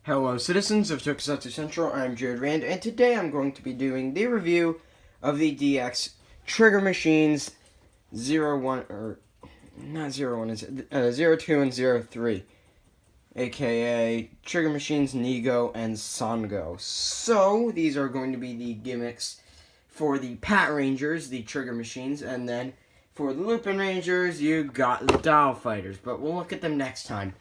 Hello citizens of Keisatsu Central, I'm Jared Rand, and today I'm going to be doing the review of the DX Trigger Machines 01, or not 01, is it? 02 and 03, aka Trigger Machines Nigo and Sango. So, these are going to be the gimmicks for the Patrangers, the Trigger Machines, and then for the Lupinrangers, you got the Doll Fighters, but we'll look at them next time.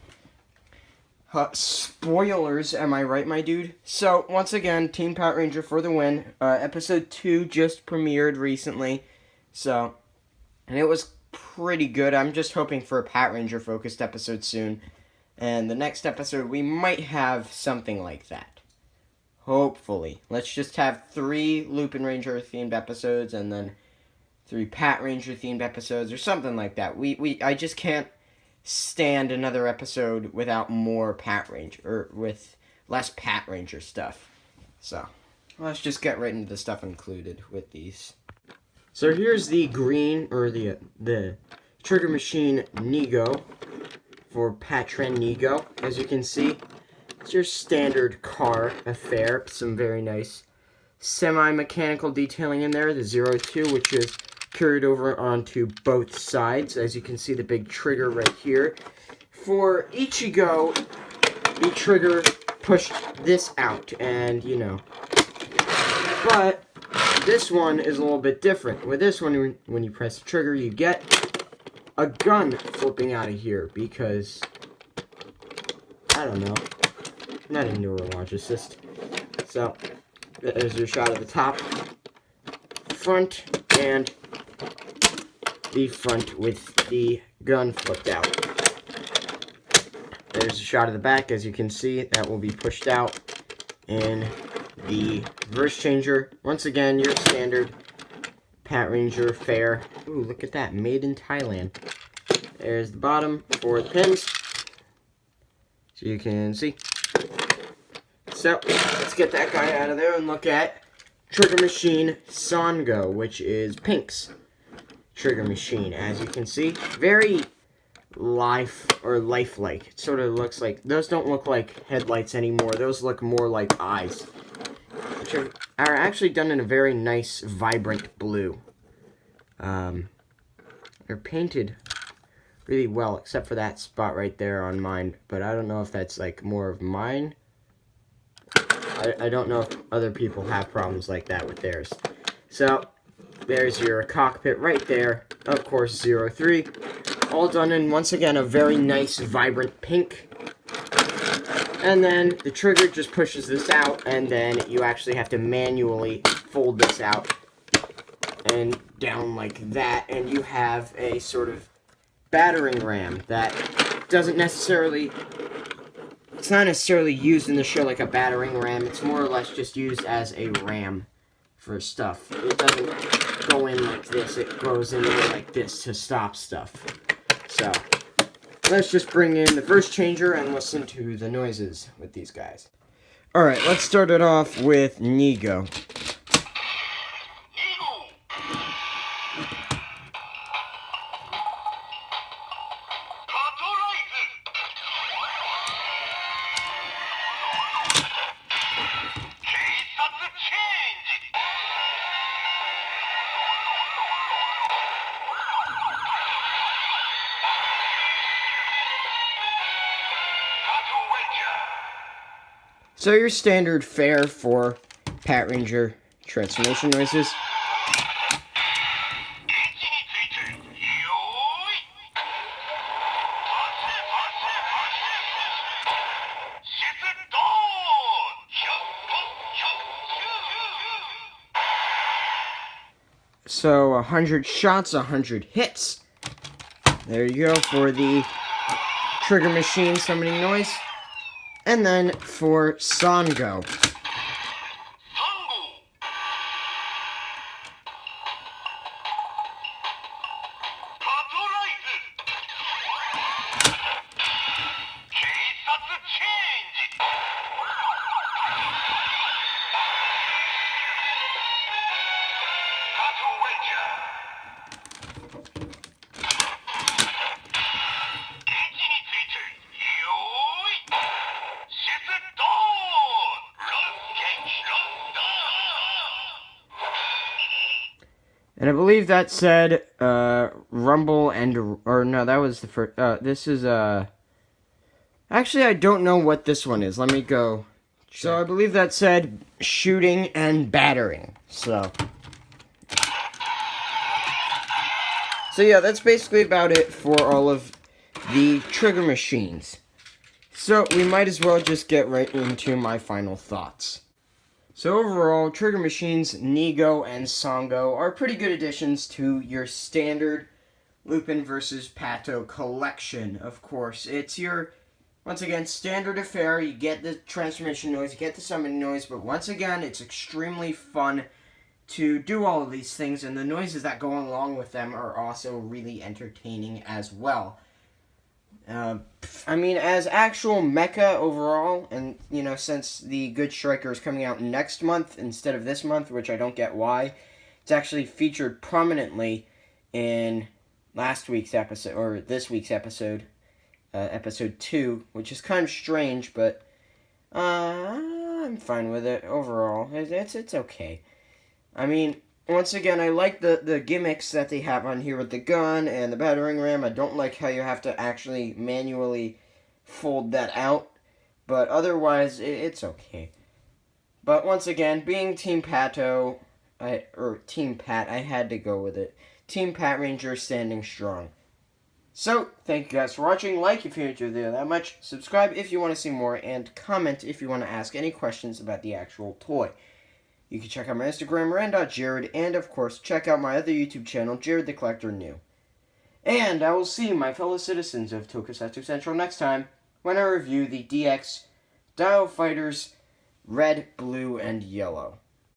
Spoilers, am I right, my dude? So, once again, Team Patranger for the win. Episode 2 just premiered recently, so, and it was pretty good. I'm just hoping for a Patranger-focused episode soon, and the next episode, we might have something like that. Hopefully. Let's just have 3 Lupinranger-themed episodes, and then 3 Patranger-themed episodes, or something like that. I just can't stand another episode without more Patranger, or with less Patranger stuff. So, let's just get right into the stuff included with these. So here's the green, or the Trigger Machine Nigo for Patran Nigo. As you can see, it's your standard car affair. Some very nice semi-mechanical detailing in there. The 02, which is carried over onto both sides. As you can see, the big trigger right here. For Ichigo, the trigger pushed this out, and you know. But this one is a little bit different. With this one, when you press the trigger, you get a gun flipping out of here because, I don't know, I'm not a neurologist. So, there's your shot of the top, front, and the front with the gun flipped out. There's a shot of the back. As you can see, that will be pushed out in the reverse changer. Once again, your standard Patranger fare. Ooh, look at that, made in Thailand. There's the bottom for the pins, so you can see. So, let's get that guy out of there and look at Trigger Machine Sango, which is Pink's Trigger Machine. As you can see, very lifelike. It sort of looks like, those don't look like headlights anymore. Those look more like eyes, which are actually done in a very nice, vibrant blue. They're painted really well, except for that spot right there on mine, but I don't know if that's like more of mine. I don't know if other people have problems like that with theirs. So, there's your cockpit right there. Of course, 03. All done in, once again, a very nice, vibrant pink. And then the trigger just pushes this out, and then you actually have to manually fold this out and down like that, and you have a sort of battering ram that doesn't necessarily, it's not necessarily used in the show like a battering ram. It's more or less just used as a ram for stuff. It doesn't go in like this. It goes in there like this to stop stuff. So, let's just bring in the first changer and listen to the noises with these guys. Alright, let's start it off with Nigo. So your standard fare for Patranger transformation noises. So 100 shots, 100 hits. There you go for the Trigger Machine summoning noise. And then for Sango. And I believe that said, Rumble and, or no, that was the first, this is, actually, I don't know what this one is. Let me go. Check. So I believe that said shooting and battering. So yeah, that's basically about it for all of the trigger machines. So we might as well just get right into my final thoughts. So overall, trigger machines, Nigo and Sango are pretty good additions to your standard Lupin vs. Patou collection. Of course, it's your, once again, standard affair. You get the transformation noise, you get the summoning noise, but once again, it's extremely fun to do all of these things, and the noises that go along with them are also really entertaining as well. I mean, as actual mecha overall, and, you know, since the Good Striker is coming out next month instead of this month, which I don't get why, it's actually featured prominently in last week's episode, or this week's episode, episode 2, which is kind of strange, but, I'm fine with it overall. It's okay. I mean, once again, I like the gimmicks that they have on here with the gun and the battering ram. I don't like how you have to actually manually fold that out, but otherwise, it's okay. But once again, being Team Patou, or Team Pat, I had to go with it. Team Patranger standing strong. So, thank you guys for watching. Like if you enjoyed the video that much. Subscribe if you want to see more, and comment if you want to ask any questions about the actual toy. You can check out my Instagram, ran.jared, and of course, check out my other YouTube channel, Jared the Collector New. And I will see my fellow citizens of Tokusatsu Central next time, when I review the DX Dio Fighters Red, Blue, and Yellow.